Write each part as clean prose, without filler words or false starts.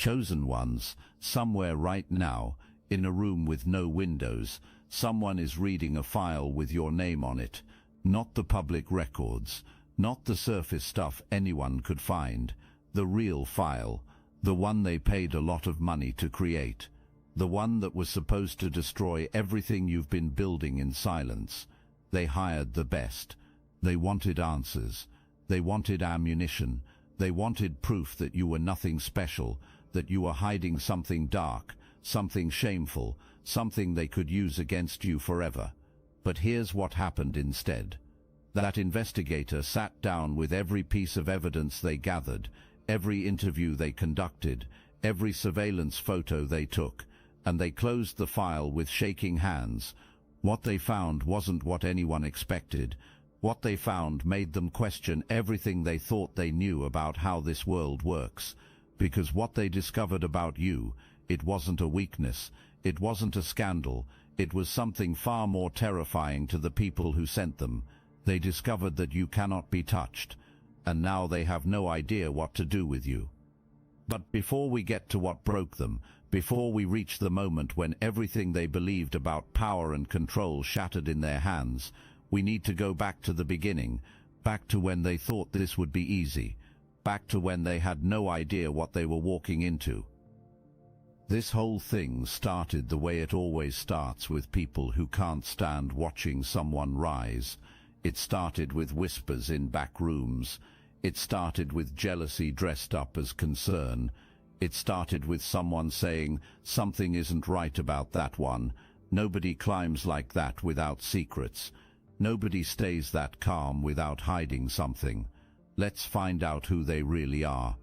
Chosen ones, somewhere right now, in a room with no windows, someone is reading a file with your name on it. Not the public records, not the surface stuff anyone could find. The real file, the one they paid a lot of money to create. The one that was supposed to destroy everything you've been building in silence. They hired the best. They wanted answers. They wanted ammunition. They wanted proof that you were nothing special, that you were hiding something dark, something shameful, something they could use against you forever. But here's what happened instead. That investigator sat down with every piece of evidence they gathered, every interview they conducted, every surveillance photo they took, and they closed the file with shaking hands. What they found wasn't what anyone expected. What they found made them question everything they thought they knew about how this world works. Because what they discovered about you, it wasn't a weakness, it wasn't a scandal, it was something far more terrifying to the people who sent them. They discovered that you cannot be touched, and now they have no idea what to do with you. But before we get to what broke them, before we reach the moment when everything they believed about power and control shattered in their hands, we need to go back to the beginning, back to when they thought this would be easy, back to when they had no idea what they were walking into. This whole thing started the way it always starts with people who can't stand watching someone rise. It started with whispers in back rooms. It started with jealousy dressed up as concern. It started with someone saying, "Something isn't right about that one. Nobody climbs like that without secrets. Nobody stays that calm without hiding something. Let's find out who they really are."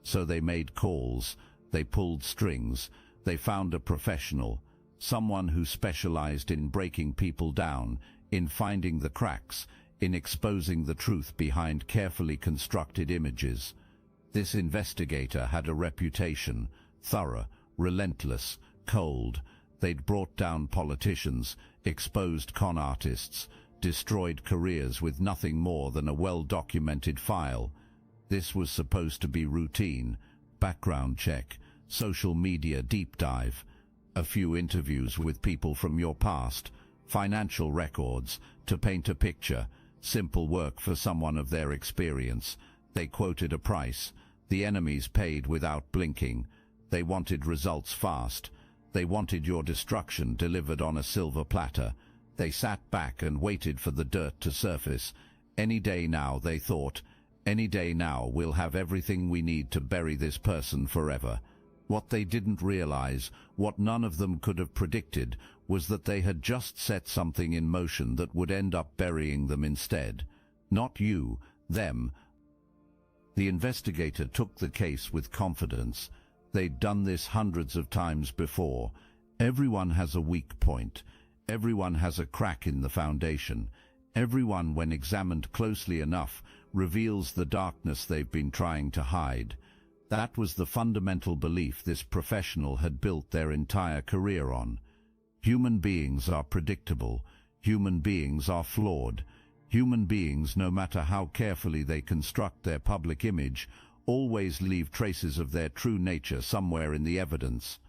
So they made calls, they pulled strings, they found a professional, someone who specialized in breaking people down, in finding the cracks, in exposing the truth behind carefully constructed images. This investigator had a reputation, thorough, relentless, cold. They'd brought down politicians, exposed con artists, destroyed careers with nothing more than a well-documented file. This was supposed to be routine, background check, social media deep dive, a few interviews with people from your past, financial records, to paint a picture, simple work for someone of their experience. They quoted a price. The enemies paid without blinking. They wanted results fast. They wanted your destruction delivered on a silver platter. They sat back and waited for the dirt to surface. Any day now, they thought, any day now we'll have everything we need to bury this person forever. What they didn't realize, what none of them could have predicted, was that they had just set something in motion that would end up burying them instead. Not you, them. The investigator took the case with confidence. They'd done this hundreds of times before. Everyone has a weak point. Everyone has a crack in the foundation. Everyone, when examined closely enough, reveals the darkness they've been trying to hide. That was the fundamental belief this professional had built their entire career on. Human beings are predictable. Human beings are flawed. Human beings, no matter how carefully they construct their public image, always leave traces of their true nature somewhere in the evidence.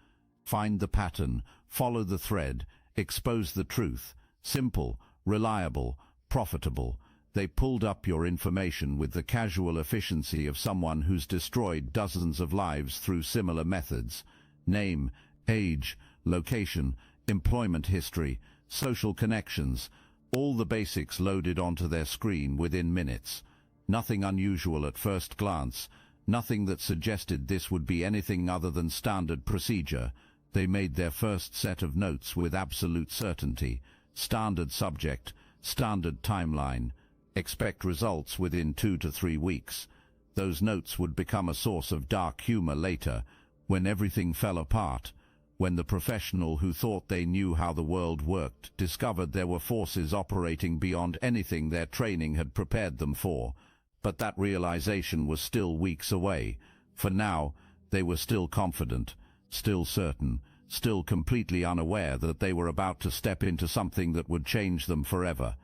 Find the pattern, follow the thread, expose the truth. Simple, reliable, profitable. They pulled up your information with the casual efficiency of someone who's destroyed dozens of lives through similar methods. Name, age, location, employment history, social connections, all the basics loaded onto their screen within minutes. Nothing unusual at first glance, nothing that suggested this would be anything other than standard procedure. They made their first set of notes with absolute certainty. Standard subject, standard timeline. Expect results within 2 to 3 weeks. Those notes would become a source of dark humor later, when everything fell apart, when the professional who thought they knew how the world worked discovered there were forces operating beyond anything their training had prepared them for. But that realization was still weeks away. For now, they were still confident, still certain, still completely unaware that they were about to step into something that would change them forever.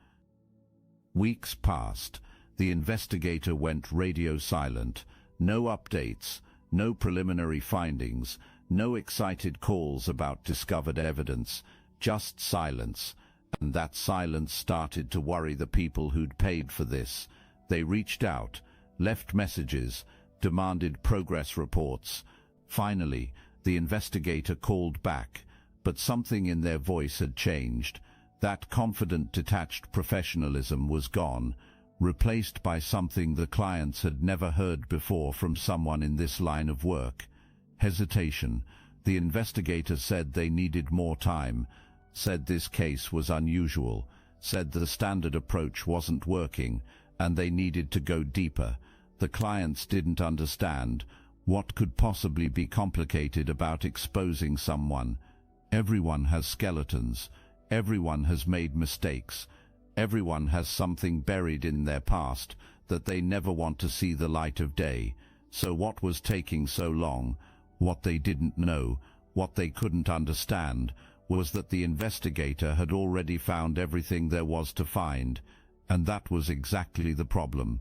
Weeks passed. The investigator went radio silent. No updates, no preliminary findings, no excited calls about discovered evidence, just silence. And that silence started to worry the people who'd paid for this. They reached out, left messages, demanded progress reports. Finally, the investigator called back, but something in their voice had changed. That confident, detached professionalism was gone, replaced by something the clients had never heard before from someone in this line of work. Hesitation. The investigator said they needed more time, said this case was unusual, said the standard approach wasn't working, and they needed to go deeper. The clients didn't understand. What could possibly be complicated about exposing someone? Everyone has skeletons. Everyone has made mistakes. Everyone has something buried in their past that they never want to see the light of day. So what was taking so long? What they didn't know, what they couldn't understand, was that the investigator had already found everything there was to find, and that was exactly the problem.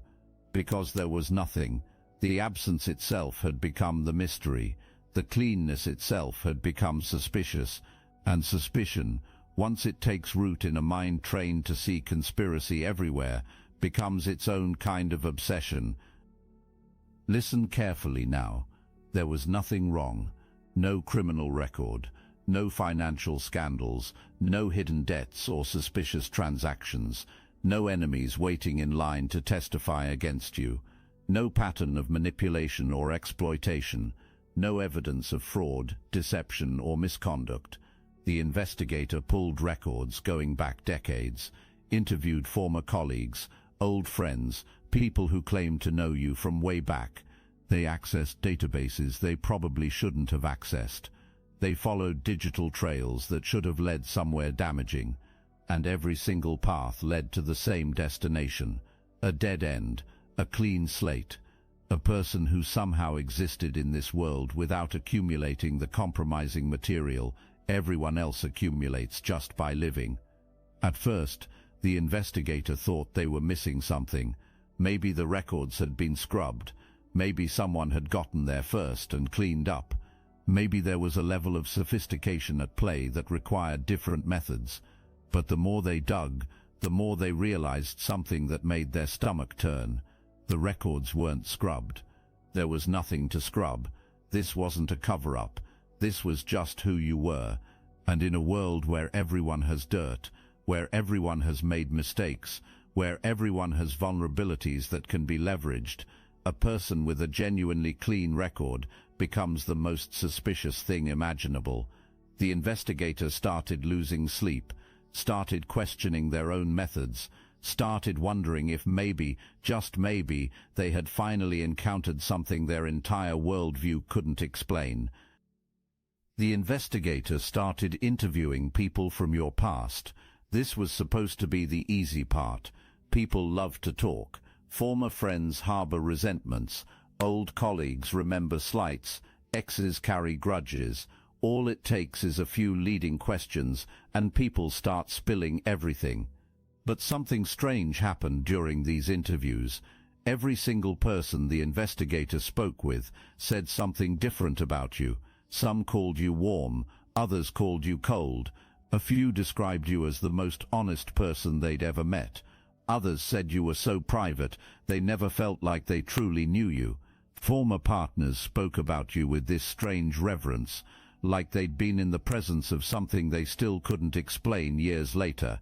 Because there was nothing, the absence itself had become the mystery, the cleanness itself had become suspicious, and suspicion, once it takes root in a mind trained to see conspiracy everywhere, becomes its own kind of obsession. Listen carefully now. There was nothing wrong. No criminal record. No financial scandals. No hidden debts or suspicious transactions. No enemies waiting in line to testify against you. No pattern of manipulation or exploitation. No evidence of fraud, deception or misconduct. The investigator pulled records going back decades, interviewed former colleagues, old friends, people who claimed to know you from way back. They accessed databases they probably shouldn't have accessed. They followed digital trails that should have led somewhere damaging. And every single path led to the same destination, a dead end, a clean slate, a person who somehow existed in this world without accumulating the compromising material everyone else accumulates just by living. At first, the investigator thought they were missing something. Maybe the records had been scrubbed. Maybe someone had gotten there first and cleaned up. Maybe there was a level of sophistication at play that required different methods. But the more they dug, the more they realized something that made their stomach turn. The records weren't scrubbed. There was nothing to scrub. This wasn't a cover-up. This was just who you were. And in a world where everyone has dirt, where everyone has made mistakes, where everyone has vulnerabilities that can be leveraged, a person with a genuinely clean record becomes the most suspicious thing imaginable. The investigator started losing sleep, started questioning their own methods, started wondering if maybe, just maybe, they had finally encountered something their entire worldview couldn't explain. The investigator started interviewing people from your past. This was supposed to be the easy part. People love to talk. Former friends harbor resentments. Old colleagues remember slights. Exes carry grudges. All it takes is a few leading questions, and people start spilling everything. But something strange happened during these interviews. Every single person the investigator spoke with said something different about you. Some called you warm, others called you cold. A few described you as the most honest person they'd ever met. Others said you were so private they never felt like they truly knew you. Former partners spoke about you with this strange reverence, like they'd been in the presence of something they still couldn't explain years later.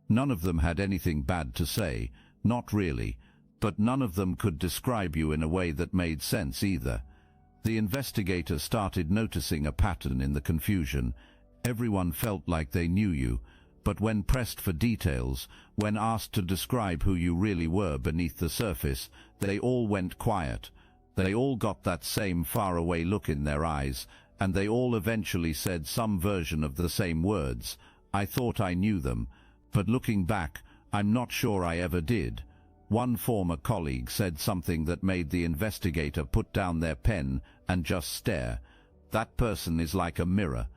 None of them had anything bad to say, not really, but none of them could describe you in a way that made sense either. The investigator started noticing a pattern in the confusion. Everyone felt like they knew you, but when pressed for details, when asked to describe who you really were beneath the surface, they all went quiet. They all got that same faraway look in their eyes, and they all eventually said some version of the same words. I thought I knew them, but looking back, I'm not sure I ever did. One former colleague said something that made the investigator put down their pen and just stare. That person is like a mirror.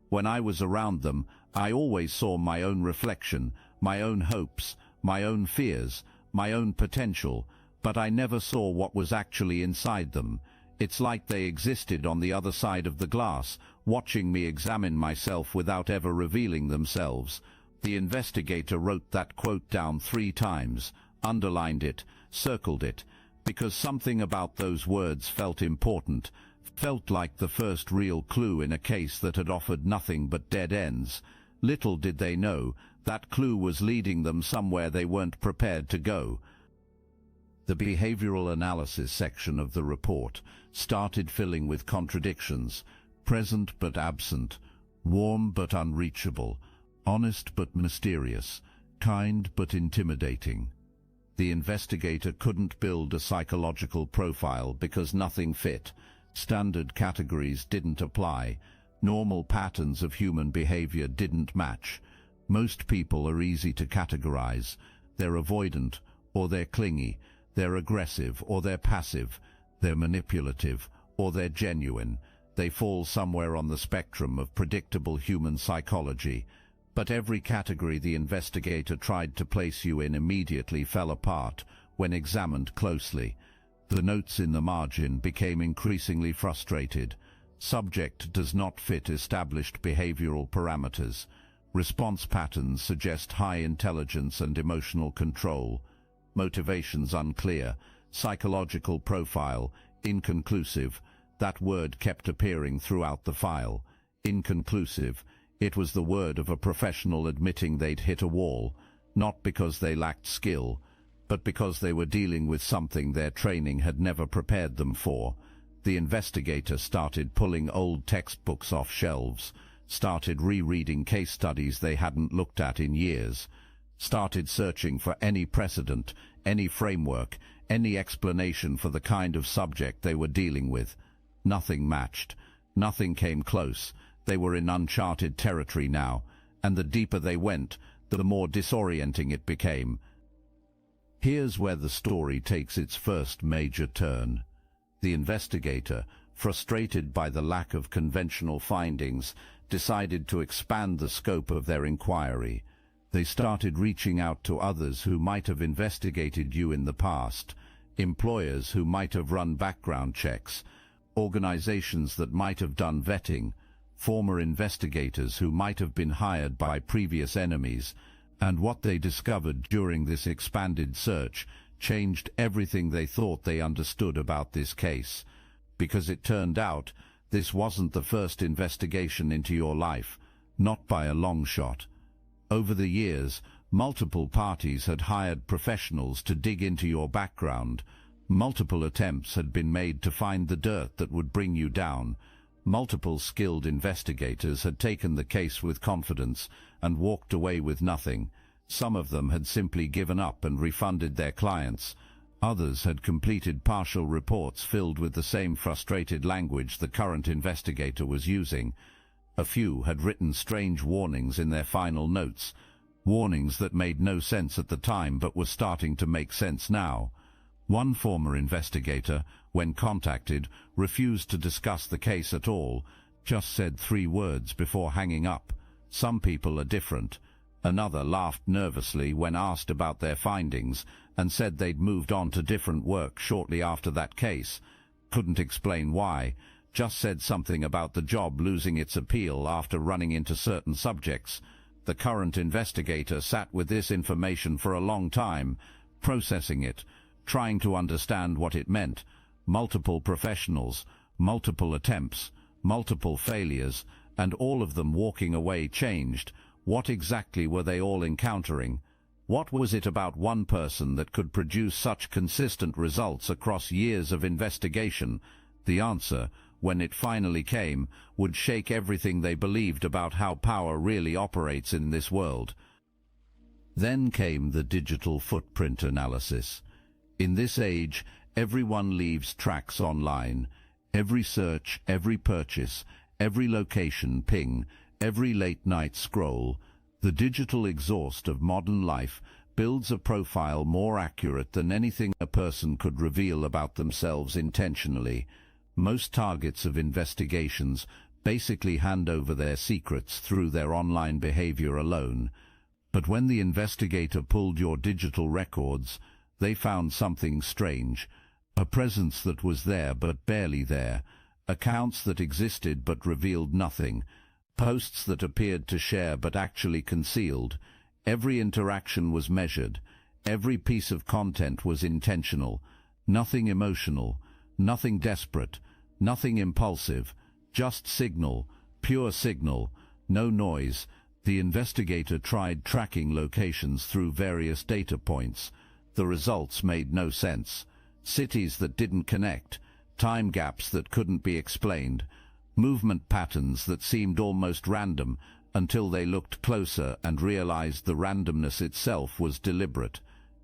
When I was around them, I always saw my own reflection, my own hopes, my own fears, my own potential, but I never saw what was actually inside them. It's like they existed on the other side of the glass, watching me examine myself without ever revealing themselves. The investigator wrote that quote down 3 times, underlined it, circled it, because something about those words felt important, felt like the first real clue in a case that had offered nothing but dead ends. Little did they know, that clue was leading them somewhere they weren't prepared to go. The behavioral analysis section of the report started filling with contradictions, present but absent, warm but unreachable, honest but mysterious, kind but intimidating. The investigator couldn't build a psychological profile because nothing fit. Standard categories didn't apply. Normal patterns of human behavior didn't match. Most people are easy to categorize. They're avoidant, or they're clingy. They're aggressive, or they're passive. They're manipulative, or they're genuine. They fall somewhere on the spectrum of predictable human psychology. But every category the investigator tried to place you in immediately fell apart when examined closely. The notes in the margin became increasingly frustrated. Subject does not fit established behavioral parameters. Response patterns suggest high intelligence and emotional control. Motivations unclear. Psychological profile inconclusive. That word kept appearing throughout the file. Inconclusive. It was the word of a professional admitting they'd hit a wall, not because they lacked skill, but because they were dealing with something their training had never prepared them for. The investigator started pulling old textbooks off shelves, started rereading case studies they hadn't looked at in years, started searching for any precedent, any framework, any explanation for the kind of subject they were dealing with. Nothing matched. Nothing came close. They were in uncharted territory now, and the deeper they went, the more disorienting it became. Here's where the story takes its first major turn. The investigator, frustrated by the lack of conventional findings, decided to expand the scope of their inquiry. They started reaching out to others who might have investigated you in the past, employers who might have run background checks, organizations that might have done vetting, former investigators who might have been hired by previous enemies, and what they discovered during this expanded search changed everything they thought they understood about this case. Because it turned out, this wasn't the first investigation into your life, not by a long shot. Over the years, multiple parties had hired professionals to dig into your background. Multiple attempts had been made to find the dirt that would bring you down. Multiple skilled investigators had taken the case with confidence and walked away with nothing. Some of them had simply given up and refunded their clients. Others had completed partial reports filled with the same frustrated language the current investigator was using. A few had written strange warnings in their final notes, warnings that made no sense at the time but were starting to make sense now. One former investigator, when contacted, refused to discuss the case at all, just said 3 words before hanging up. Some people are different. Another laughed nervously when asked about their findings and said they'd moved on to different work shortly after that case. Couldn't explain why, just said something about the job losing its appeal after running into certain subjects. The current investigator sat with this information for a long time, processing it, trying to understand what it meant. Multiple professionals, multiple attempts, multiple failures, and all of them walking away changed. What exactly were they all encountering? What was it about one person that could produce such consistent results across years of investigation? The answer, when it finally came, would shake everything they believed about how power really operates in this world. Then came the digital footprint analysis. In this age, everyone leaves tracks online. Every search, every purchase, every location ping, every late-night scroll. The digital exhaust of modern life builds a profile more accurate than anything a person could reveal about themselves intentionally. Most targets of investigations basically hand over their secrets through their online behavior alone. But when the investigator pulled your digital records, they found something strange. A presence that was there but barely there, accounts that existed but revealed nothing, posts that appeared to share but actually concealed. Every interaction was measured, every piece of content was intentional, nothing emotional, nothing desperate, nothing impulsive, just signal, pure signal, no noise. The investigator tried tracking locations through various data points. The results made no sense. Cities that didn't connect, time gaps that couldn't be explained, movement patterns that seemed almost random until they looked closer and realized the randomness itself was deliberate.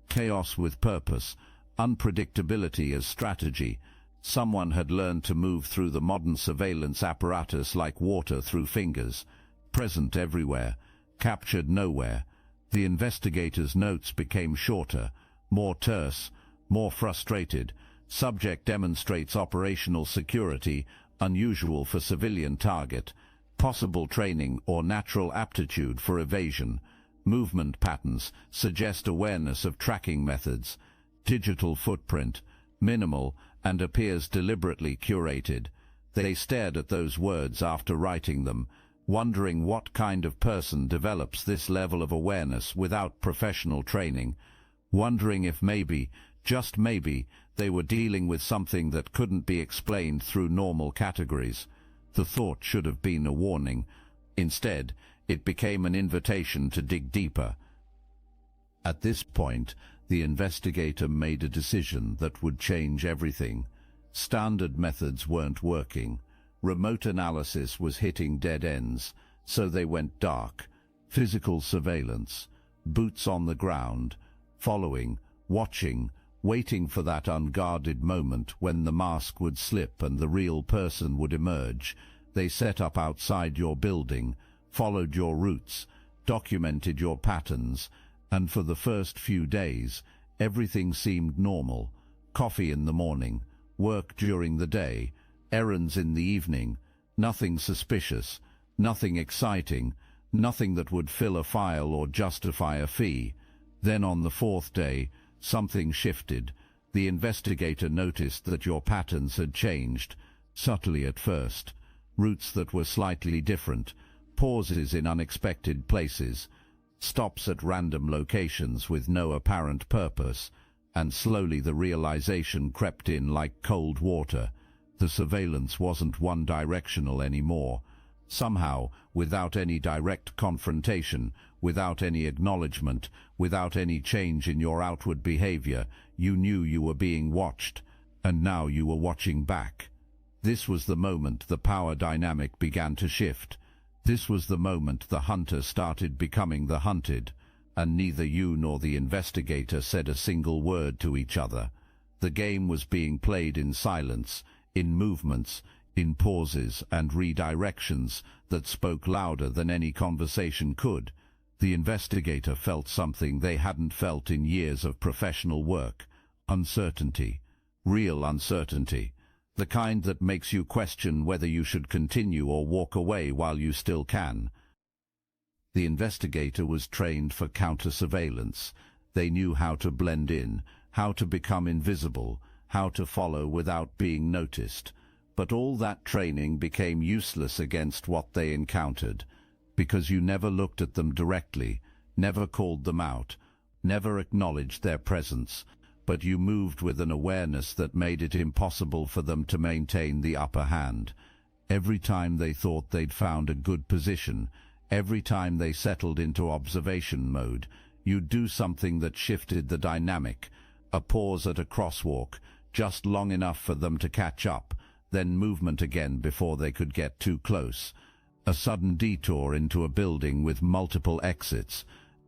Chaos with purpose, unpredictability as strategy. Someone had learned to move through the modern surveillance apparatus like water through fingers, present everywhere, captured nowhere. The investigator's notes became shorter, more terse, more frustrated. Subject demonstrates operational security, unusual for civilian target, possible training or natural aptitude for evasion. Movement patterns suggest awareness of tracking methods. Digital footprint, minimal, and appears deliberately curated. They stared at those words after writing them, wondering what kind of person develops this level of awareness without professional training, wondering if maybe, just maybe, they were dealing with something that couldn't be explained through normal categories. The thought should have been a warning. Instead, it became an invitation to dig deeper. At this point, the investigator made a decision that would change everything. Standard methods weren't working. Remote analysis was hitting dead ends, so they went dark. Physical surveillance, boots on the ground, following, watching, waiting for that unguarded moment when the mask would slip and the real person would emerge. They set up outside your building, followed your routes, documented your patterns, and for the first few days, everything seemed normal. Coffee in the morning, work during the day, errands in the evening, nothing suspicious, nothing exciting, nothing that would fill a file or justify a fee. Then on the fourth day, something shifted. The investigator noticed that your patterns had changed, subtly at first. Routes that were slightly different, pauses in unexpected places, stops at random locations with no apparent purpose, and slowly the realization crept in like cold water. The surveillance wasn't one-directional anymore. Somehow, without any direct confrontation, without any acknowledgement, without any change in your outward behavior, you knew you were being watched, and now you were watching back. This was the moment the power dynamic began to shift. This was the moment the hunter started becoming the hunted, and neither you nor the investigator said a single word to each other. The game was being played in silence, in movements, in pauses and redirections that spoke louder than any conversation could. The investigator felt something they hadn't felt in years of professional work. Uncertainty. Real uncertainty. The kind that makes you question whether you should continue or walk away while you still can. The investigator was trained for counter-surveillance. They knew how to blend in, how to become invisible, how to follow without being noticed. But all that training became useless against what they encountered, because you never looked at them directly, never called them out, never acknowledged their presence, but you moved with an awareness that made it impossible for them to maintain the upper hand. Every time they thought they'd found a good position, every time they settled into observation mode, you'd do something that shifted the dynamic. A pause at a crosswalk, just long enough for them to catch up, then movement again before they could get too close. A sudden detour into a building with multiple exits,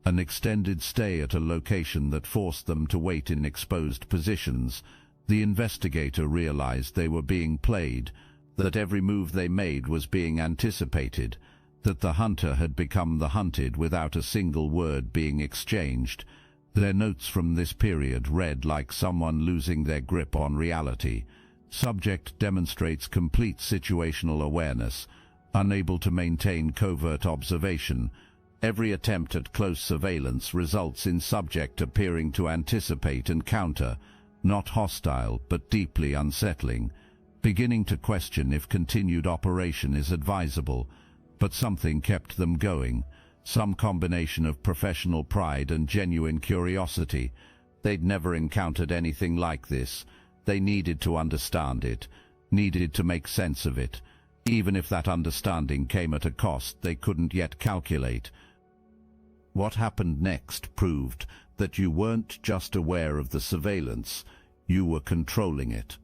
an extended stay at a location that forced them to wait in exposed positions. The investigator realized they were being played, that every move they made was being anticipated, that the hunter had become the hunted without a single word being exchanged. Their notes from this period read like someone losing their grip on reality. Subject demonstrates complete situational awareness, unable to maintain covert observation. Every attempt at close surveillance results in subject appearing to anticipate and counter, Not hostile, but deeply unsettling, beginning to question if continued operation is advisable. But something kept them going, some combination of professional pride and genuine curiosity. They'd never encountered anything like this. They needed to understand it, needed to make sense of it, even if that understanding came at a cost they couldn't yet calculate. What happened next proved that you weren't just aware of the surveillance, you were controlling it.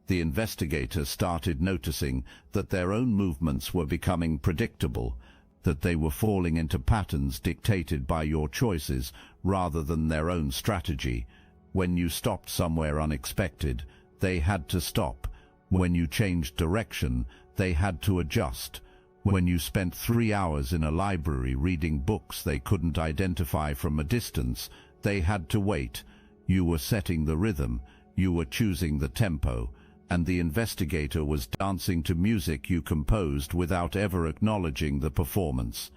The investigator started noticing that their own movements were becoming predictable, that they were falling into patterns dictated by your choices rather than their own strategy. When you stopped somewhere unexpected, they had to stop. When you changed direction, they had to adjust. When you spent 3 hours in a library reading books they couldn't identify from a distance, they had to wait. You were setting the rhythm, you were choosing the tempo, and the investigator was dancing to music you composed without ever acknowledging the performance.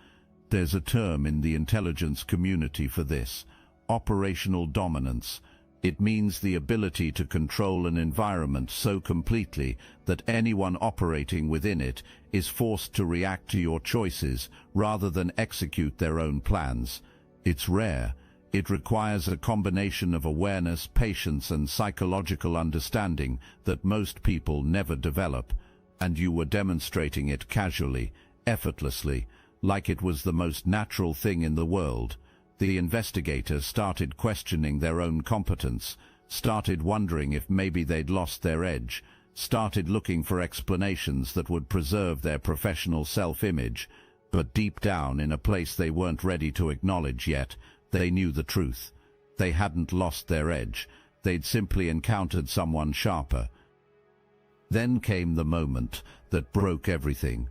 There's a term in the intelligence community for this: operational dominance. It means the ability to control an environment so completely that anyone operating within it is forced to react to your choices rather than execute their own plans. It's rare. It requires a combination of awareness, patience, and psychological understanding that most people never develop, and you were demonstrating it casually, effortlessly, like it was the most natural thing in the world. The investigator started questioning their own competence, started wondering if maybe they'd lost their edge, started looking for explanations that would preserve their professional self-image, but deep down, in a place they weren't ready to acknowledge yet, they knew the truth. They hadn't lost their edge. They'd simply encountered someone sharper. Then came the moment that broke everything.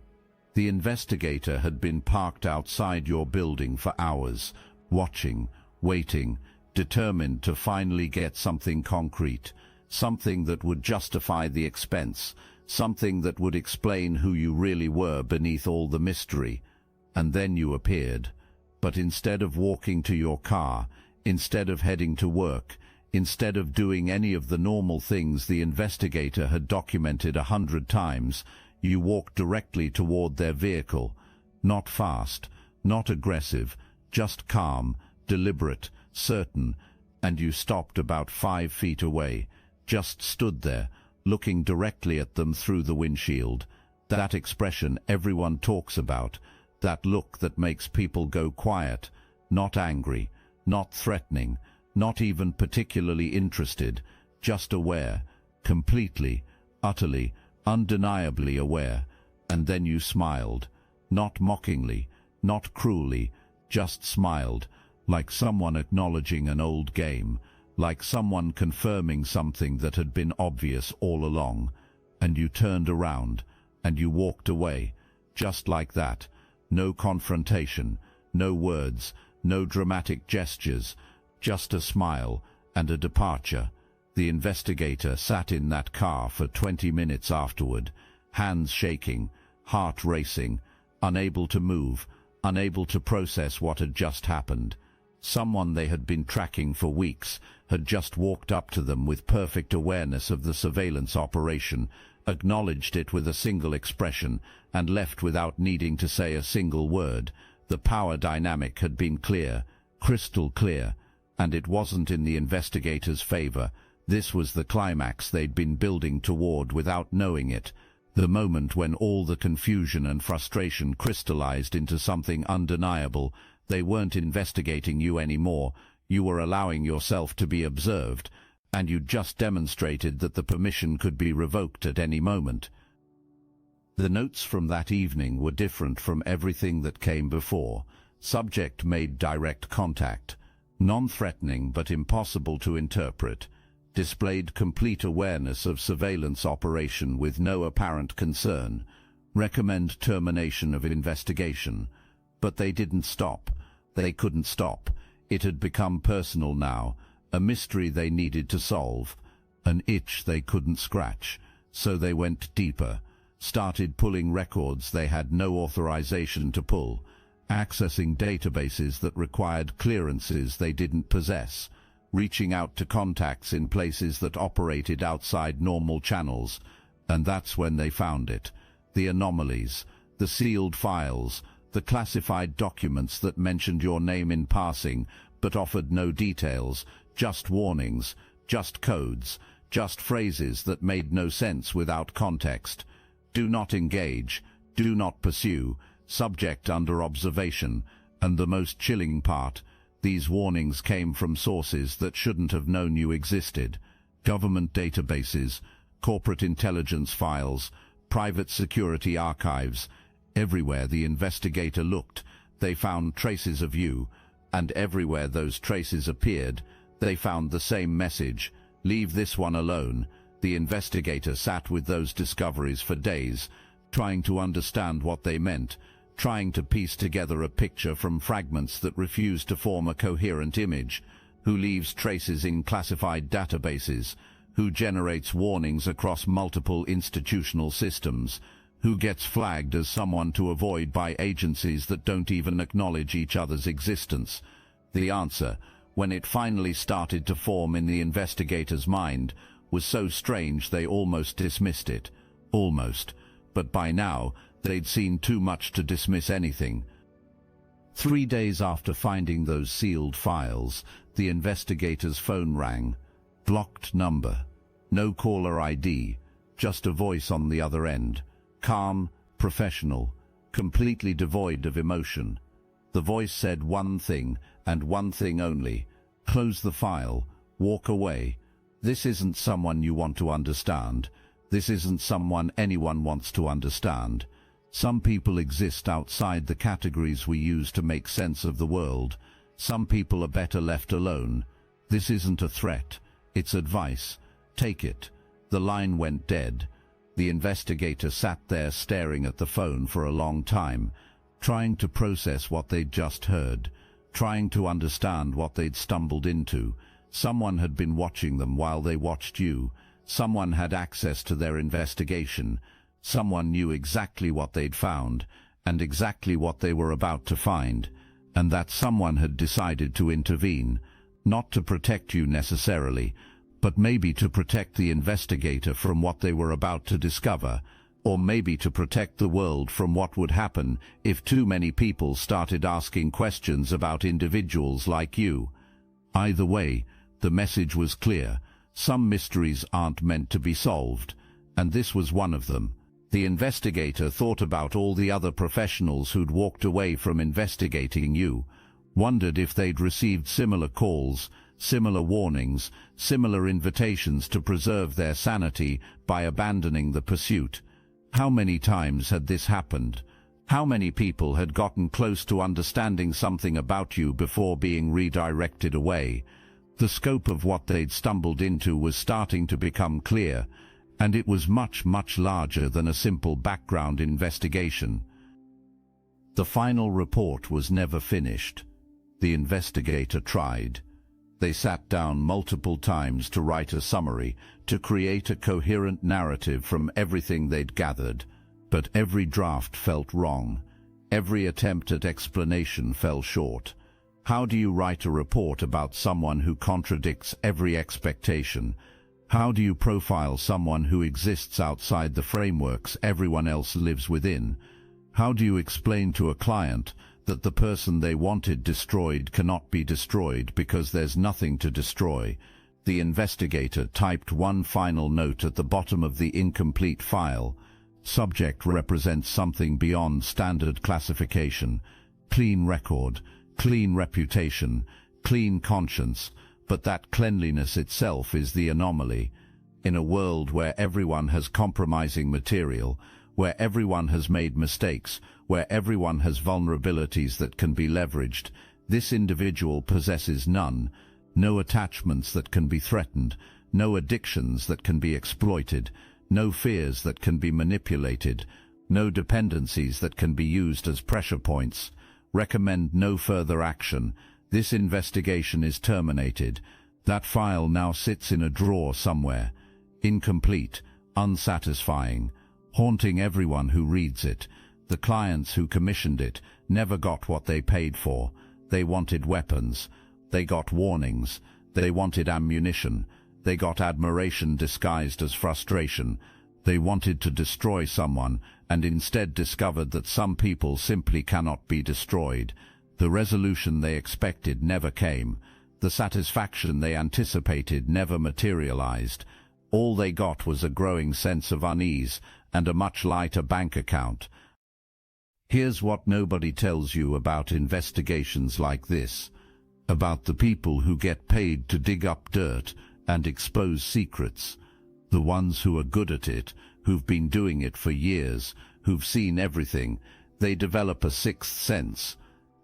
The investigator had been parked outside your building for hours, watching, waiting, determined to finally get something concrete, something that would justify the expense, something that would explain who you really were beneath all the mystery. And then you appeared. But instead of walking to your car, instead of heading to work, instead of doing any of the normal things the investigator had documented 100 times, you walked directly toward their vehicle. Not fast, not aggressive, just calm, deliberate, certain, and you stopped about 5 feet away, just stood there, looking directly at them through the windshield. That expression everyone talks about, that look that makes people go quiet, not angry, not threatening, not even particularly interested, just aware, completely, utterly, undeniably aware. And then you smiled, not mockingly, not cruelly, just smiled, like someone acknowledging an old game, like someone confirming something that had been obvious all along. And you turned around, and you walked away, just like that. No confrontation, no words, no dramatic gestures, just a smile and a departure. The investigator sat in that car for 20 minutes afterward, hands shaking, heart racing, unable to move, unable to process what had just happened. Someone they had been tracking for weeks had just walked up to them with perfect awareness of the surveillance operation, acknowledged it with a single expression, and left without needing to say a single word. The power dynamic had been clear, crystal clear, and it wasn't in the investigator's favor. This was the climax they'd been building toward without knowing it, the moment when all the confusion and frustration crystallized into something undeniable. They weren't investigating you anymore, you were allowing yourself to be observed, and you just demonstrated that the permission could be revoked at any moment. The notes from that evening were different from everything that came before. Subject made direct contact, non-threatening but impossible to interpret, displayed complete awareness of surveillance operation with no apparent concern, recommend termination of investigation. But they didn't stop. They couldn't stop. It had become personal now, a mystery they needed to solve, an itch they couldn't scratch. So they went deeper, started pulling records they had no authorization to pull, accessing databases that required clearances they didn't possess, reaching out to contacts in places that operated outside normal channels. And that's when they found it. The anomalies, the sealed files, the classified documents that mentioned your name in passing but offered no details, just warnings, just codes, just phrases that made no sense without context. Do not engage, do not pursue, subject under observation, and the most chilling part, these warnings came from sources that shouldn't have known you existed. Government databases, corporate intelligence files, private security archives. Everywhere the investigator looked, they found traces of you, and everywhere those traces appeared, they found the same message: leave this one alone. The investigator sat with those discoveries for days, trying to understand what they meant, trying to piece together a picture from fragments that refused to form a coherent image. Who leaves traces in classified databases? Who generates warnings across multiple institutional systems? Who gets flagged as someone to avoid by agencies that don't even acknowledge each other's existence? The answer, when it finally started to form in the investigator's mind, was so strange they almost dismissed it. Almost. But by now, they'd seen too much to dismiss anything. 3 days after finding those sealed files, the investigator's phone rang. Blocked number. No caller ID, just a voice on the other end. Calm, professional, completely devoid of emotion. The voice said one thing, and one thing only: close the file, walk away. This isn't someone you want to understand. This isn't someone anyone wants to understand. Some people exist outside the categories we use to make sense of the world. Some people are better left alone. This isn't a threat. It's advice. Take it. The line went dead. The investigator sat there staring at the phone for a long time, trying to process what they'd just heard, trying to understand what they'd stumbled into. Someone had been watching them while they watched you. Someone had access to their investigation. Someone knew exactly what they'd found, and exactly what they were about to find, and that someone had decided to intervene, not to protect you necessarily, but maybe to protect the investigator from what they were about to discover, or maybe to protect the world from what would happen if too many people started asking questions about individuals like you. Either way, the message was clear. Some mysteries aren't meant to be solved, and this was one of them. The investigator thought about all the other professionals who'd walked away from investigating you, wondered if they'd received similar calls, similar warnings, similar invitations to preserve their sanity by abandoning the pursuit. How many times had this happened? How many people had gotten close to understanding something about you before being redirected away? The scope of what they'd stumbled into was starting to become clear, and it was much, much larger than a simple background investigation. The final report was never finished. The investigator tried. They sat down multiple times to write a summary, to create a coherent narrative from everything they'd gathered, but every draft felt wrong. Every attempt at explanation fell short. How do you write a report about someone who contradicts every expectation? How do you profile someone who exists outside the frameworks everyone else lives within? How do you explain to a client that the person they wanted destroyed cannot be destroyed because there's nothing to destroy? The investigator typed one final note at the bottom of the incomplete file. Subject represents something beyond standard classification. Clean record, clean reputation, clean conscience, but that cleanliness itself is the anomaly. In a world where everyone has compromising material, where everyone has made mistakes, where everyone has vulnerabilities that can be leveraged, this individual possesses none. No attachments that can be threatened, no addictions that can be exploited, no fears that can be manipulated, no dependencies that can be used as pressure points. Recommend no further action. This investigation is terminated. That file now sits in a drawer somewhere. Incomplete, unsatisfying, haunting everyone who reads it. The clients who commissioned it never got what they paid for. They wanted weapons. They got warnings. They wanted ammunition. They got admiration disguised as frustration. They wanted to destroy someone, and instead discovered that some people simply cannot be destroyed. The resolution they expected never came. The satisfaction they anticipated never materialized. All they got was a growing sense of unease and a much lighter bank account. Here's what nobody tells you about investigations like this, about the people who get paid to dig up dirt and expose secrets. The ones who are good at it, who've been doing it for years, who've seen everything. They develop a sixth sense.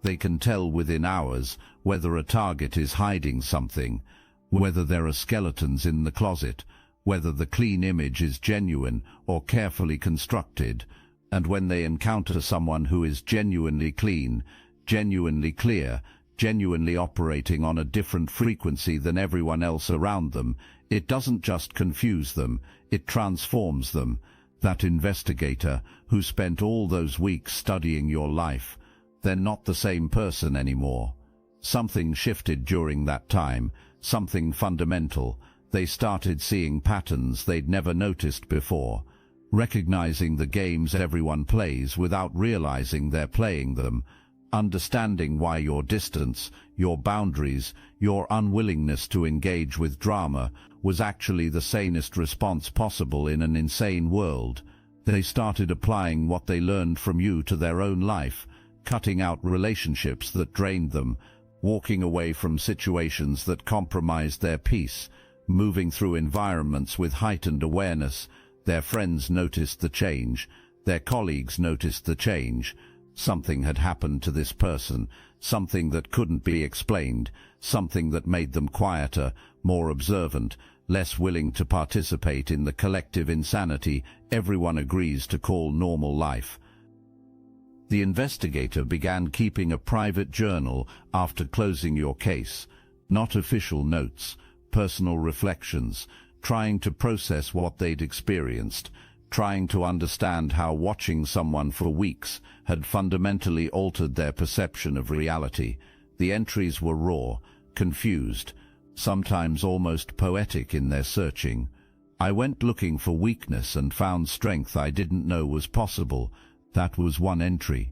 They can tell within hours whether a target is hiding something, whether there are skeletons in the closet, whether the clean image is genuine or carefully constructed. And when they encounter someone who is genuinely clean, genuinely clear, genuinely operating on a different frequency than everyone else around them, it doesn't just confuse them, it transforms them. That investigator who spent all those weeks studying your life, they're not the same person anymore. Something shifted during that time, something fundamental. They started seeing patterns they'd never noticed before, recognizing the games everyone plays without realizing they're playing them, understanding why your distance, your boundaries, your unwillingness to engage with drama was actually the sanest response possible in an insane world. They started applying what they learned from you to their own life, cutting out relationships that drained them, walking away from situations that compromised their peace, moving through environments with heightened awareness. Their friends noticed the change. Their colleagues noticed the change. Something had happened to this person, something that couldn't be explained, something that made them quieter, more observant, less willing to participate in the collective insanity everyone agrees to call normal life. The investigator began keeping a private journal after closing your case, not official notes, personal reflections, trying to process what they'd experienced, trying to understand how watching someone for weeks had fundamentally altered their perception of reality. The entries were raw, confused, sometimes almost poetic in their searching. I went looking for weakness and found strength I didn't know was possible. That was one entry.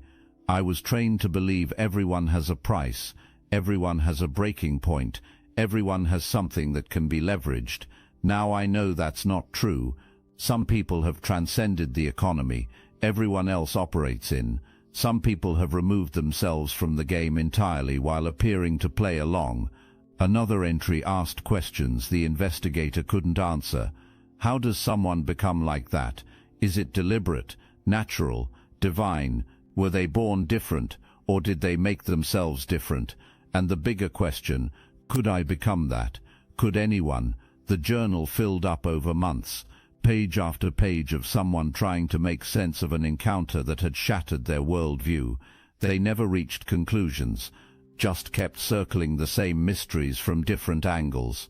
I was trained to believe everyone has a price, everyone has a breaking point, everyone has something that can be leveraged. Now I know that's not true. Some people have transcended the economy everyone else operates in. Some people have removed themselves from the game entirely while appearing to play along. Another entry asked questions the investigator couldn't answer. How does someone become like that? Is it deliberate, natural, divine? Were they born different, or did they make themselves different? And the bigger question, could I become that? Could anyone? The journal filled up over months, page after page of someone trying to make sense of an encounter that had shattered their worldview. They never reached conclusions, just kept circling the same mysteries from different angles.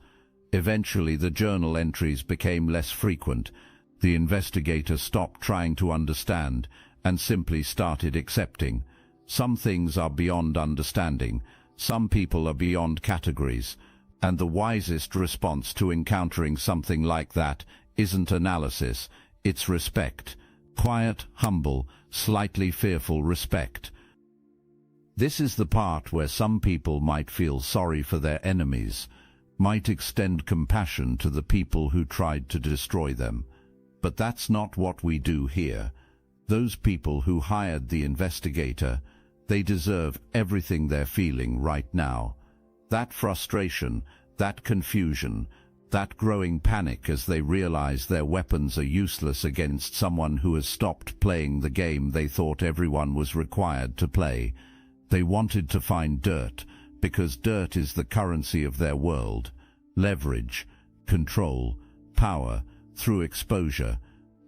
Eventually the journal entries became less frequent. The investigator stopped trying to understand and simply started accepting. Some things are beyond understanding. Some people are beyond categories. And the wisest response to encountering something like that isn't analysis, it's respect. Quiet, humble, slightly fearful respect. This is the part where some people might feel sorry for their enemies, might extend compassion to the people who tried to destroy them. But that's not what we do here. Those people who hired the investigator, they deserve everything they're feeling right now. That frustration, that confusion, that growing panic as they realize their weapons are useless against someone who has stopped playing the game they thought everyone was required to play. They wanted to find dirt, because dirt is the currency of their world. Leverage, control, power, through exposure.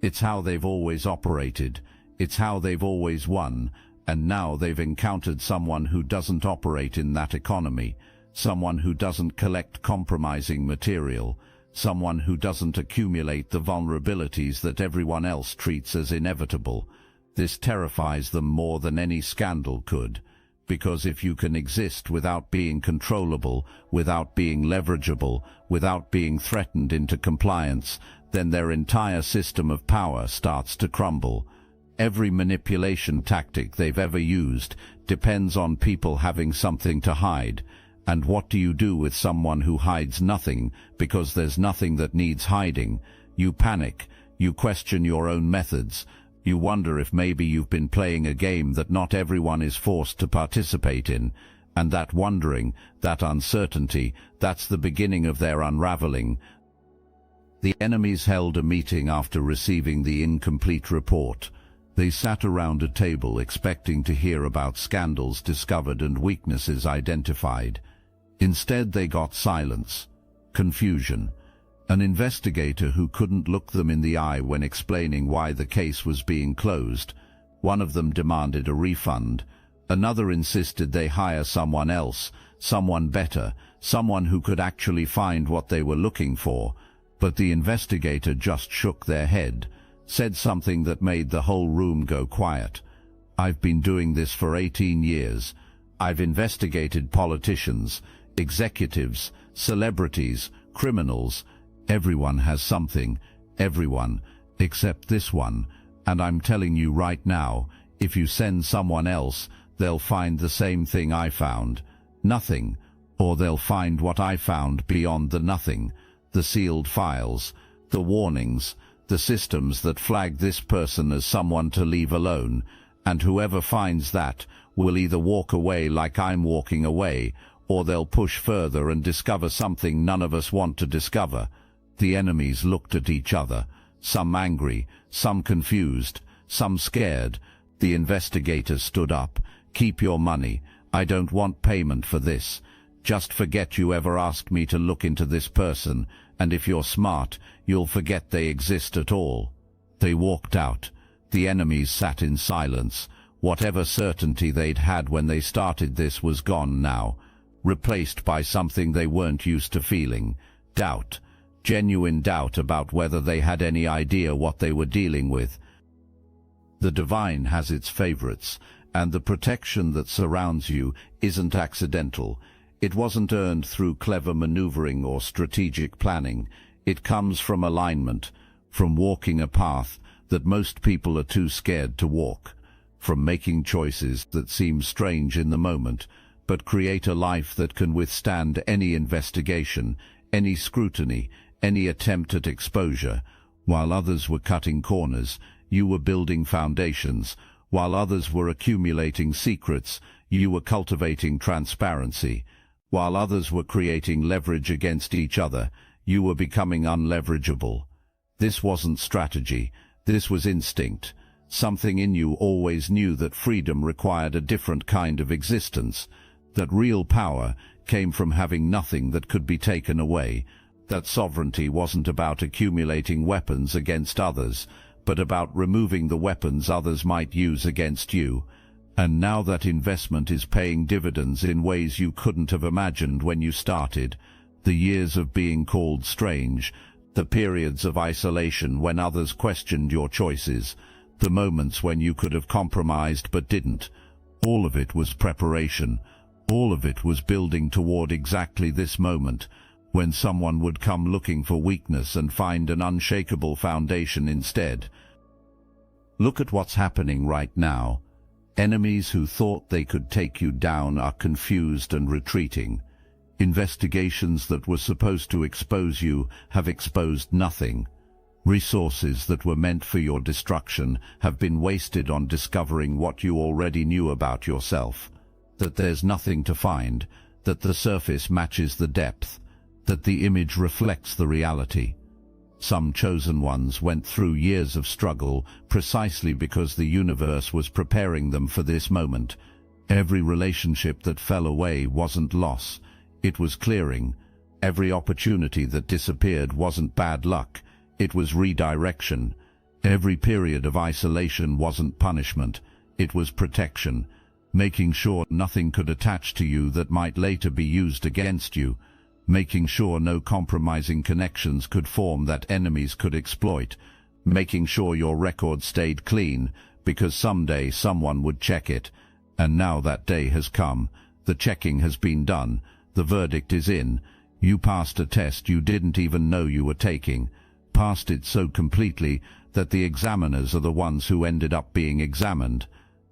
It's how they've always operated. It's how they've always won. And now they've encountered someone who doesn't operate in that economy, someone who doesn't collect compromising material, someone who doesn't accumulate the vulnerabilities that everyone else treats as inevitable. This terrifies them more than any scandal could. because if you can exist without being controllable, without being leverageable, without being threatened into compliance, then their entire system of power starts to crumble. Every manipulation tactic they've ever used depends on people having something to hide. And what do you do with someone who hides nothing because there's nothing that needs hiding? You panic, you question your own methods, you wonder if maybe you've been playing a game that not everyone is forced to participate in, and that wondering, that uncertainty, that's the beginning of their unraveling. The enemies held a meeting after receiving the incomplete report. They sat around a table expecting to hear about scandals discovered and weaknesses identified. Instead they got silence, confusion, an investigator who couldn't look them in the eye when explaining why the case was being closed. One of them demanded a refund. Another insisted they hire someone else, someone better, someone who could actually find what they were looking for. But the investigator just shook their head, said something that made the whole room go quiet. "I've been doing this for 18 years. I've investigated politicians, executives, celebrities, criminals. Everyone has something, everyone, except this one. And I'm telling you right now, if you send someone else, they'll find the same thing I found. Nothing. Or they'll find what I found beyond the nothing. The sealed files, the warnings, the systems that flag this person as someone to leave alone. And whoever finds that will either walk away like I'm walking away, or they'll push further and discover something none of us want to discover." The enemies looked at each other, some angry, some confused, some scared. The investigator stood up. "Keep your money. I don't want payment for this. Just forget you ever asked me to look into this person, and if you're smart, you'll forget they exist at all." They walked out. The enemies sat in silence. Whatever certainty they'd had when they started this was gone now, replaced by something they weren't used to feeling: doubt. Genuine doubt about whether they had any idea what they were dealing with. The divine has its favorites, and the protection that surrounds you isn't accidental. It wasn't earned through clever maneuvering or strategic planning. It comes from alignment, from walking a path that most people are too scared to walk, from making choices that seem strange in the moment, but create a life that can withstand any investigation, any scrutiny, any attempt at exposure. While others were cutting corners, you were building foundations. While others were accumulating secrets, you were cultivating transparency. While others were creating leverage against each other, you were becoming unleverageable. This wasn't strategy, this was instinct. Something in you always knew that freedom required a different kind of existence, that real power came from having nothing that could be taken away, that sovereignty wasn't about accumulating weapons against others, but about removing the weapons others might use against you. And now that investment is paying dividends in ways you couldn't have imagined when you started. The years of being called strange, the periods of isolation when others questioned your choices, the moments when you could have compromised but didn't. All of it was preparation. All of it was building toward exactly this moment, when someone would come looking for weakness and find an unshakable foundation instead. Look at what's happening right now. Enemies who thought they could take you down are confused and retreating. Investigations that were supposed to expose you have exposed nothing. Resources that were meant for your destruction have been wasted on discovering what you already knew about yourself. That there's nothing to find, that the surface matches the depth, that the image reflects the reality. Some chosen ones went through years of struggle precisely because the universe was preparing them for this moment. Every relationship that fell away wasn't loss, it was clearing. Every opportunity that disappeared wasn't bad luck, it was redirection. Every period of isolation wasn't punishment, it was protection, making sure nothing could attach to you that might later be used against you, making sure no compromising connections could form that enemies could exploit, making sure your record stayed clean because someday someone would check it. And now that day has come. The checking has been done. The verdict is in. You passed a test you didn't even know you were taking. Passed it so completely that the examiners are the ones who ended up being examined.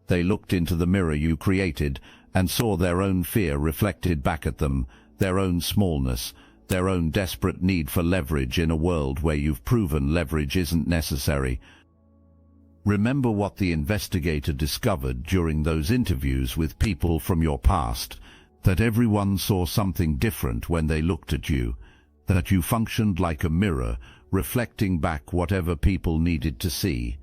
They looked into the mirror you created and saw their own fear reflected back at them, their own smallness, their own desperate need for leverage in a world where you've proven leverage isn't necessary. Remember what the investigator discovered during those interviews with people from your past, that everyone saw something different when they looked at you, that you functioned like a mirror, reflecting back whatever people needed to see.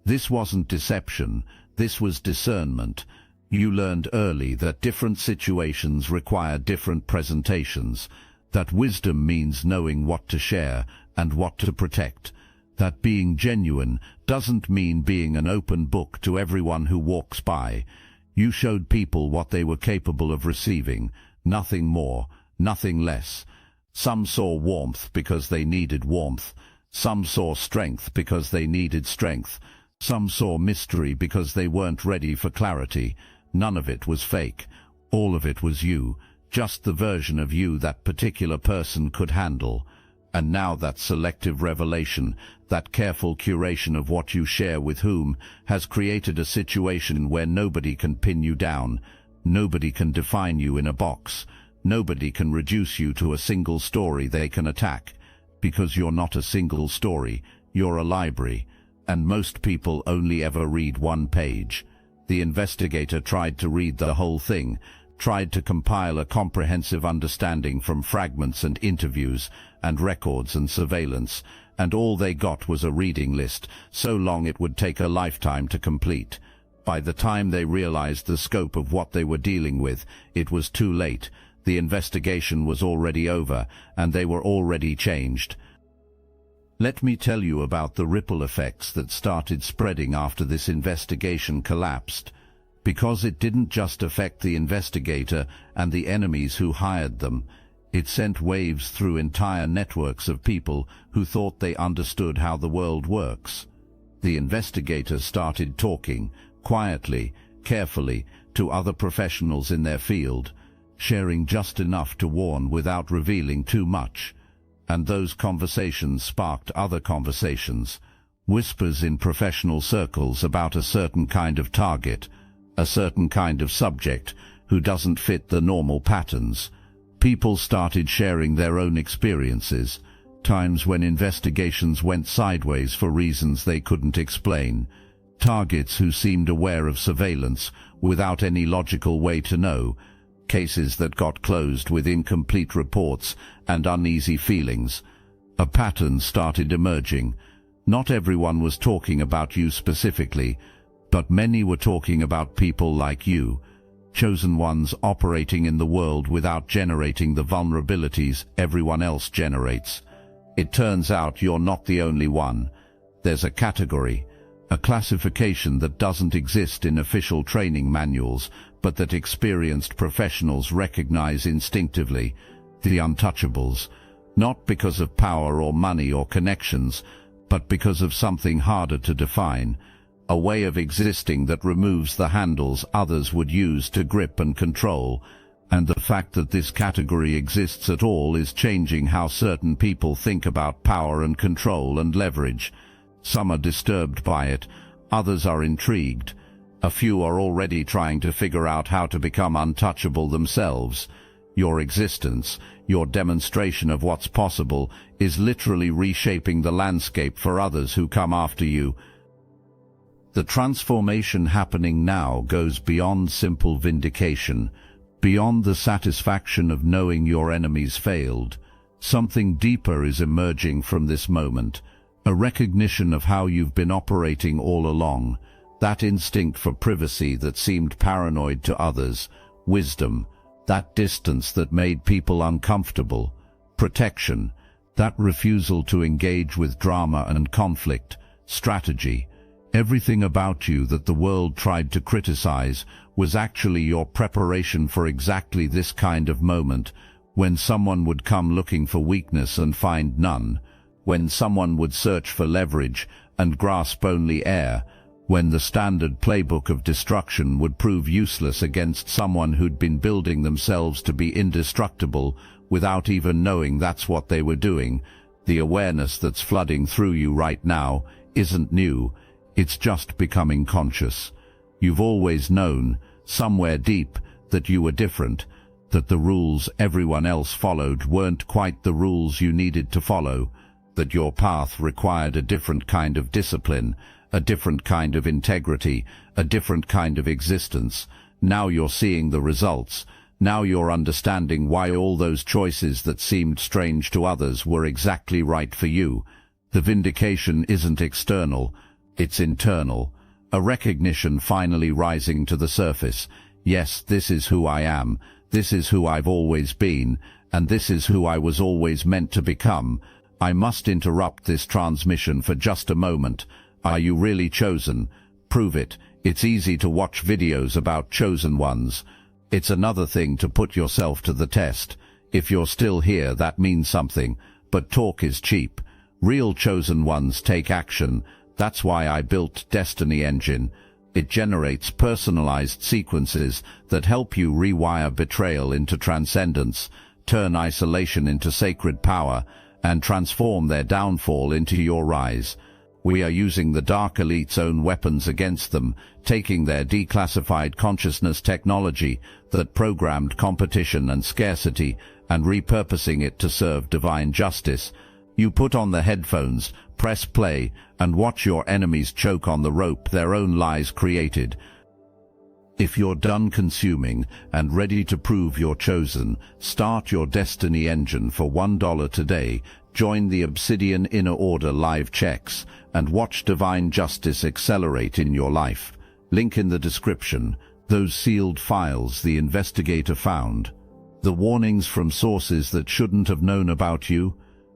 This wasn't deception, this was discernment. You learned early that different situations require different presentations, that wisdom means knowing what to share and what to protect, that being genuine doesn't mean being an open book to everyone who walks by. You showed people what they were capable of receiving, nothing more, nothing less. Some saw warmth because they needed warmth. Some saw strength because they needed strength. Some saw mystery because they weren't ready for clarity. None of it was fake. All of it was you, just the version of you that particular person could handle. And now that selective revelation, that careful curation of what you share with whom, has created a situation where nobody can pin you down, nobody can define you in a box, nobody can reduce you to a single story they can attack, because you're not a single story, you're a library, and most people only ever read one page. The investigator tried to read the whole thing, tried to compile a comprehensive understanding from fragments and interviews and records and surveillance, and all they got was a reading list, so long it would take a lifetime to complete. By the time they realized the scope of what they were dealing with, it was too late. The investigation was already over, and they were already changed. Let me tell you about the ripple effects that started spreading after this investigation collapsed. Because it didn't just affect the investigator and the enemies who hired them, it sent waves through entire networks of people who thought they understood how the world works. The investigator started talking, quietly, carefully, to other professionals in their field, sharing just enough to warn without revealing too much. And those conversations sparked other conversations, whispers in professional circles about a certain kind of target, a certain kind of subject who doesn't fit the normal patterns. People started sharing their own experiences, times when investigations went sideways for reasons they couldn't explain, targets who seemed aware of surveillance without any logical way to know, cases that got closed with incomplete reports and uneasy feelings. A pattern started emerging. Not everyone was talking about you specifically, but many were talking about people like you, chosen ones operating in the world without generating the vulnerabilities everyone else generates. It turns out you're not the only one. There's a category, a classification that doesn't exist in official training manuals, but that experienced professionals recognize instinctively: the untouchables, not because of power or money or connections, but because of something harder to define, a way of existing that removes the handles others would use to grip and control. And the fact that this category exists at all is changing how certain people think about power and control and leverage. Some are disturbed by it, others are intrigued. A few are already trying to figure out how to become untouchable themselves. Your existence, your demonstration of what's possible, is literally reshaping the landscape for others who come after you. The transformation happening now goes beyond simple vindication, beyond the satisfaction of knowing your enemies failed. Something deeper is emerging from this moment, a recognition of how you've been operating all along, that instinct for privacy that seemed paranoid to others, wisdom, that distance that made people uncomfortable, protection, that refusal to engage with drama and conflict, strategy. Everything about you that the world tried to criticize was actually your preparation for exactly this kind of moment, when someone would come looking for weakness and find none, when someone would search for leverage and grasp only air, when the standard playbook of destruction would prove useless against someone who'd been building themselves to be indestructible without even knowing that's what they were doing. The awareness that's flooding through you right now isn't new, it's just becoming conscious. You've always known, somewhere deep, that you were different, that the rules everyone else followed weren't quite the rules you needed to follow, that your path required a different kind of discipline, a different kind of integrity, a different kind of existence. Now you're seeing the results. Now you're understanding why all those choices that seemed strange to others were exactly right for you. The vindication isn't external, it's internal. A recognition finally rising to the surface. Yes, this is who I am. This is who I've always been, and this is who I was always meant to become. I must interrupt this transmission for just a moment. Are you really chosen? Prove it. It's easy to watch videos about chosen ones. It's another thing to put yourself to the test. If you're still here, that means something. But talk is cheap. Real chosen ones take action. That's why I built Destiny Engine. It generates personalized sequences that help you rewire betrayal into transcendence, turn isolation into sacred power, and transform their downfall into your rise. We are using the Dark Elite's own weapons against them, taking their declassified consciousness technology that programmed competition and scarcity and repurposing it to serve divine justice. You put on the headphones, press play, and watch your enemies choke on the rope their own lies created. If you're done consuming and ready to prove you're chosen, start your Destiny Engine for $1 today. Join the Obsidian Inner Order live checks and watch divine justice accelerate in your life. Link in the description. Those sealed files the investigator found. The warnings from sources that shouldn't have known about you.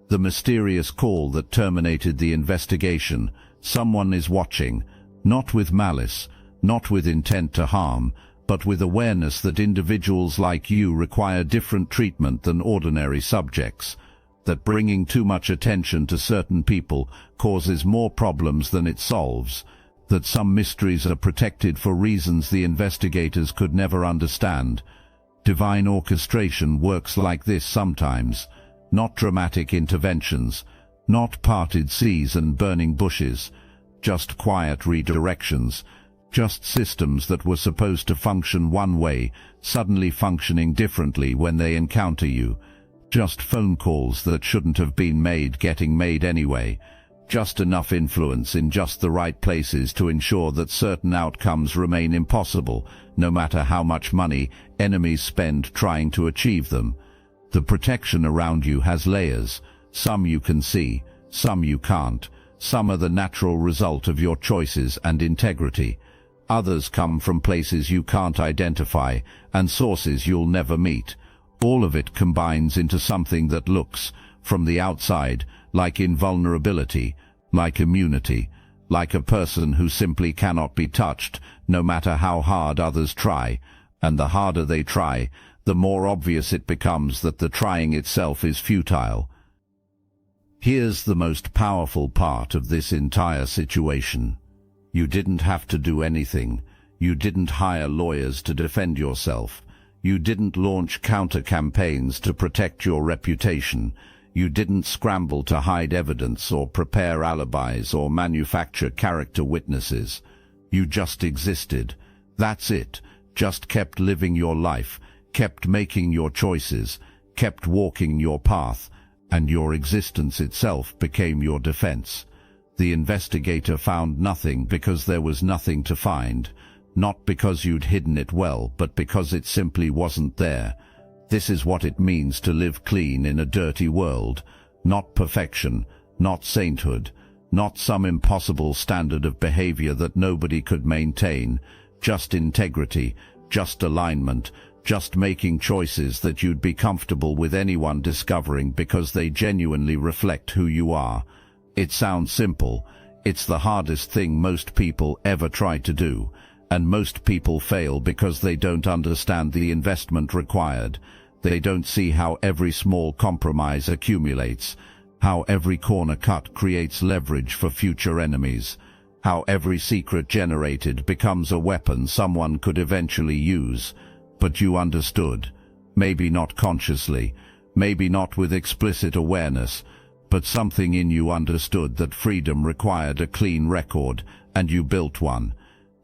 The mysterious call that terminated the investigation. Someone is watching, not with malice, not with intent to harm, but with awareness that individuals like you require different treatment than ordinary subjects. That bringing too much attention to certain people causes more problems than it solves, that some mysteries are protected for reasons the investigators could never understand. Divine orchestration works like this sometimes, not dramatic interventions, not parted seas and burning bushes, just quiet redirections, just systems that were supposed to function one way, suddenly functioning differently when they encounter you. Just phone calls that shouldn't have been made getting made anyway. Just enough influence in just the right places to ensure that certain outcomes remain impossible, no matter how much money enemies spend trying to achieve them. The protection around you has layers. Some you can see, some you can't. Some are the natural result of your choices and integrity. Others come from places you can't identify and sources you'll never meet. All of it combines into something that looks, from the outside, like invulnerability, like immunity, like a person who simply cannot be touched, no matter how hard others try. And the harder they try, the more obvious it becomes that the trying itself is futile. Here's the most powerful part of this entire situation. You didn't have to do anything. You didn't hire lawyers to defend yourself. You didn't launch counter-campaigns to protect your reputation. You didn't scramble to hide evidence or prepare alibis or manufacture character witnesses. You just existed. That's it. Just kept living your life, kept making your choices, kept walking your path, and your existence itself became your defense. The investigator found nothing because there was nothing to find. Not because you'd hidden it well, but because it simply wasn't there. This is what it means to live clean in a dirty world. Not perfection, not sainthood, not some impossible standard of behavior that nobody could maintain. Just integrity, just alignment, just making choices that you'd be comfortable with anyone discovering because they genuinely reflect who you are. It sounds simple. It's the hardest thing most people ever try to do. And most people fail because they don't understand the investment required. They don't see how every small compromise accumulates, how every corner cut creates leverage for future enemies, how every secret generated becomes a weapon someone could eventually use. But you understood, maybe not consciously, maybe not with explicit awareness, but something in you understood that freedom required a clean record, and you built one.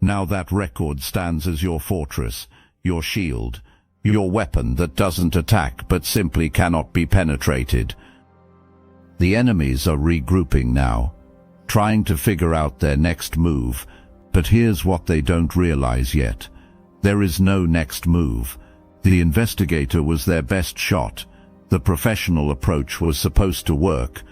Now that record stands as your fortress, your shield, your weapon that doesn't attack but simply cannot be penetrated. The enemies are regrouping now, trying to figure out their next move, but here's what they don't realize yet. There is no next move. The investigator was their best shot. The professional approach was supposed to work.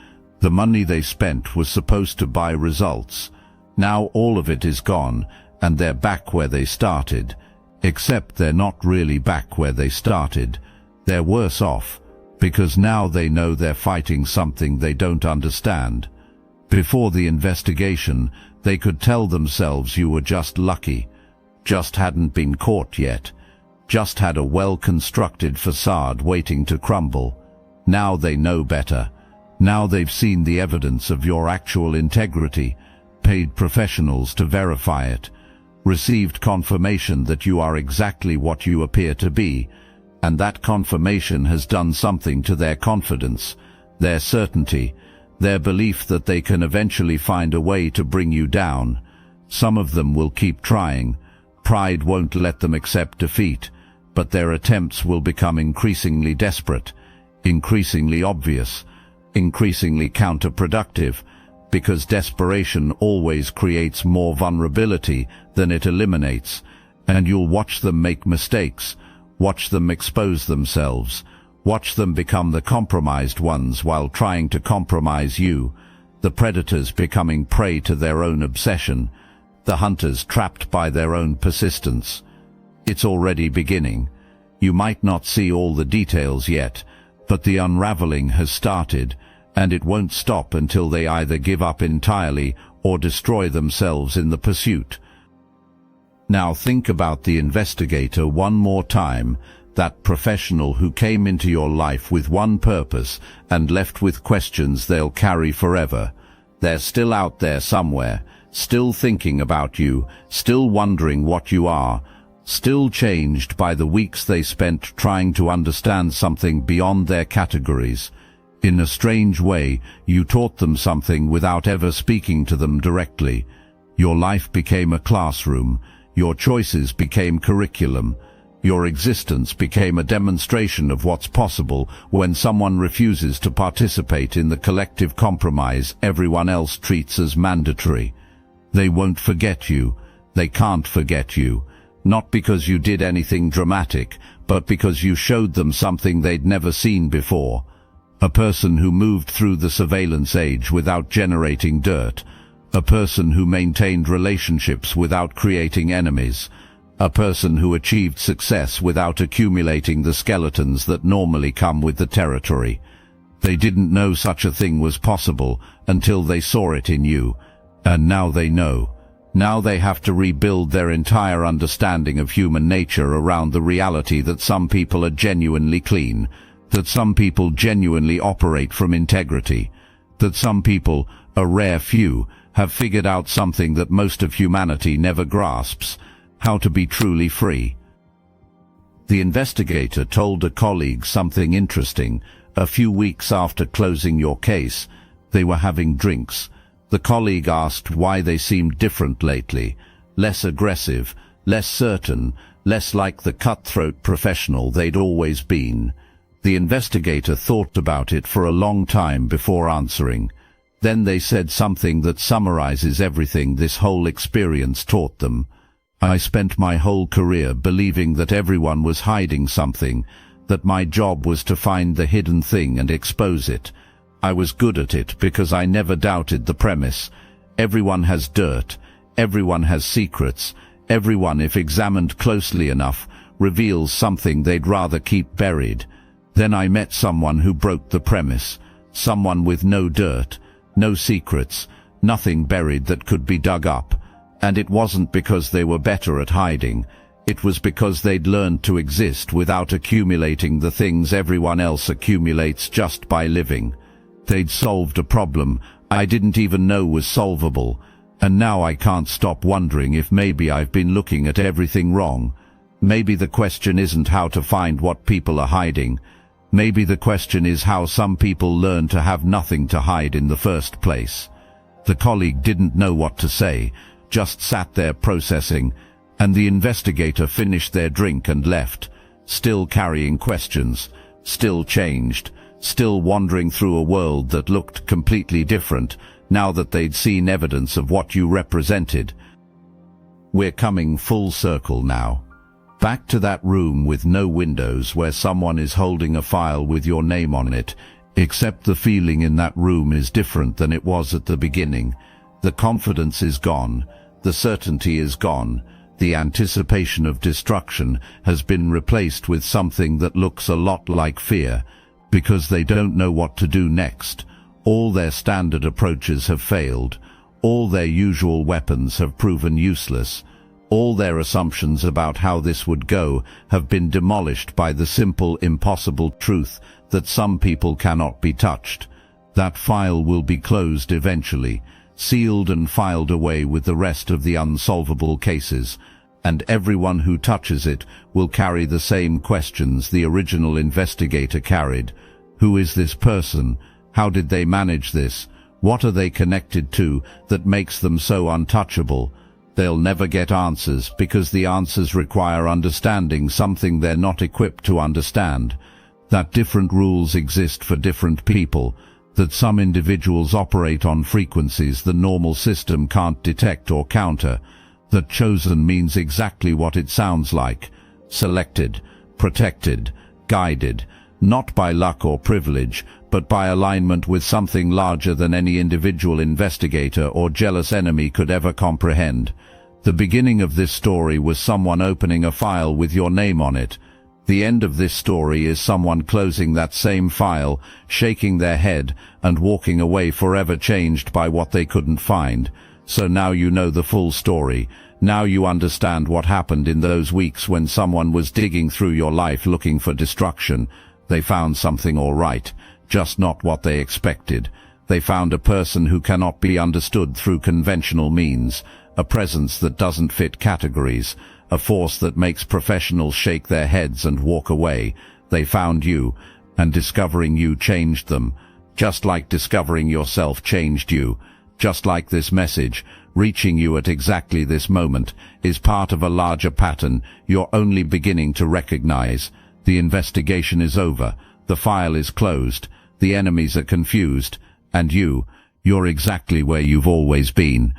The money they spent was supposed to buy results. Now all of it is gone, and they're back where they started. Except they're not really back where they started. They're worse off, because now they know they're fighting something they don't understand. Before the investigation, they could tell themselves you were just lucky, just hadn't been caught yet, just had a well-constructed facade waiting to crumble. Now they know better. Now they've seen the evidence of your actual integrity, paid professionals to verify it, received confirmation that you are exactly what you appear to be, and that confirmation has done something to their confidence, their certainty, their belief that they can eventually find a way to bring you down. Some of them will keep trying. Pride won't let them accept defeat, but their attempts will become increasingly desperate, increasingly obvious, increasingly counterproductive, because desperation always creates more vulnerability than it eliminates, and you'll watch them make mistakes, watch them expose themselves, watch them become the compromised ones while trying to compromise you, the predators becoming prey to their own obsession, the hunters trapped by their own persistence. It's already beginning. You might not see all the details yet, but the unraveling has started, and it won't stop until they either give up entirely or destroy themselves in the pursuit. Now think about the investigator one more time, that professional who came into your life with one purpose and left with questions they'll carry forever. They're still out there somewhere, still thinking about you, still wondering what you are, still changed by the weeks they spent trying to understand something beyond their categories. In a strange way, you taught them something without ever speaking to them directly. Your life became a classroom. Your choices became curriculum. Your existence became a demonstration of what's possible when someone refuses to participate in the collective compromise everyone else treats as mandatory. They won't forget you. They can't forget you. Not because you did anything dramatic, but because you showed them something they'd never seen before. A person who moved through the surveillance age without generating dirt. A person who maintained relationships without creating enemies. A person who achieved success without accumulating the skeletons that normally come with the territory. They didn't know such a thing was possible until they saw it in you, and now they know. Now they have to rebuild their entire understanding of human nature around the reality that some people are genuinely clean, that some people genuinely operate from integrity, that some people, a rare few, have figured out something that most of humanity never grasps: how to be truly free. The investigator told a colleague something interesting. A few weeks after closing your case, they were having drinks. The colleague asked why they seemed different lately, less aggressive, less certain, less like the cutthroat professional they'd always been. The investigator thought about it for a long time before answering. Then they said something that summarizes everything this whole experience taught them. I spent my whole career believing that everyone was hiding something, that my job was to find the hidden thing and expose it. I was good at it because I never doubted the premise. Everyone has dirt, everyone has secrets, everyone, if examined closely enough, reveals something they'd rather keep buried. Then I met someone who broke the premise, someone with no dirt, no secrets, nothing buried that could be dug up. And it wasn't because they were better at hiding. It was because they'd learned to exist without accumulating the things everyone else accumulates just by living. They'd solved a problem I didn't even know was solvable, And now I can't stop wondering if maybe I've been looking at everything wrong. Maybe the question isn't how to find what people are hiding. Maybe the question is how some people learn to have nothing to hide in the first place. The colleague didn't know what to say, just sat there processing, and the investigator finished their drink and left, still carrying questions, still changed, still wandering through a world that looked completely different now that they'd seen evidence of what you represented. We're coming full circle now. Back to that room with no windows where someone is holding a file with your name on it, except the feeling in that room is different than it was at the beginning. The confidence is gone, the certainty is gone, the anticipation of destruction has been replaced with something that looks a lot like fear, because they don't know what to do next. All their standard approaches have failed. All their usual weapons have proven useless. All their assumptions about how this would go have been demolished by the simple, impossible truth that some people cannot be touched. That file will be closed eventually, sealed and filed away with the rest of the unsolvable cases, and everyone who touches it will carry the same questions the original investigator carried. Who is this person? How did they manage this? What are they connected to that makes them so untouchable? They'll never get answers because the answers require understanding something they're not equipped to understand. That different rules exist for different people, that some individuals operate on frequencies the normal system can't detect or counter, that chosen means exactly what it sounds like: selected, protected, guided, not by luck or privilege, but by alignment with something larger than any individual investigator or jealous enemy could ever comprehend. The beginning of this story was someone opening a file with your name on it. The end of this story is someone closing that same file, shaking their head, and walking away forever changed by what they couldn't find. So now you know the full story. Now you understand what happened in those weeks when someone was digging through your life looking for destruction. They found something all right, just not what they expected. They found a person who cannot be understood through conventional means, a presence that doesn't fit categories, a force that makes professionals shake their heads and walk away. They found you, and discovering you changed them, just like discovering yourself changed you. Just like this message, reaching you at exactly this moment, is part of a larger pattern you're only beginning to recognize. The investigation is over, the file is closed, the enemies are confused, and you're exactly where you've always been.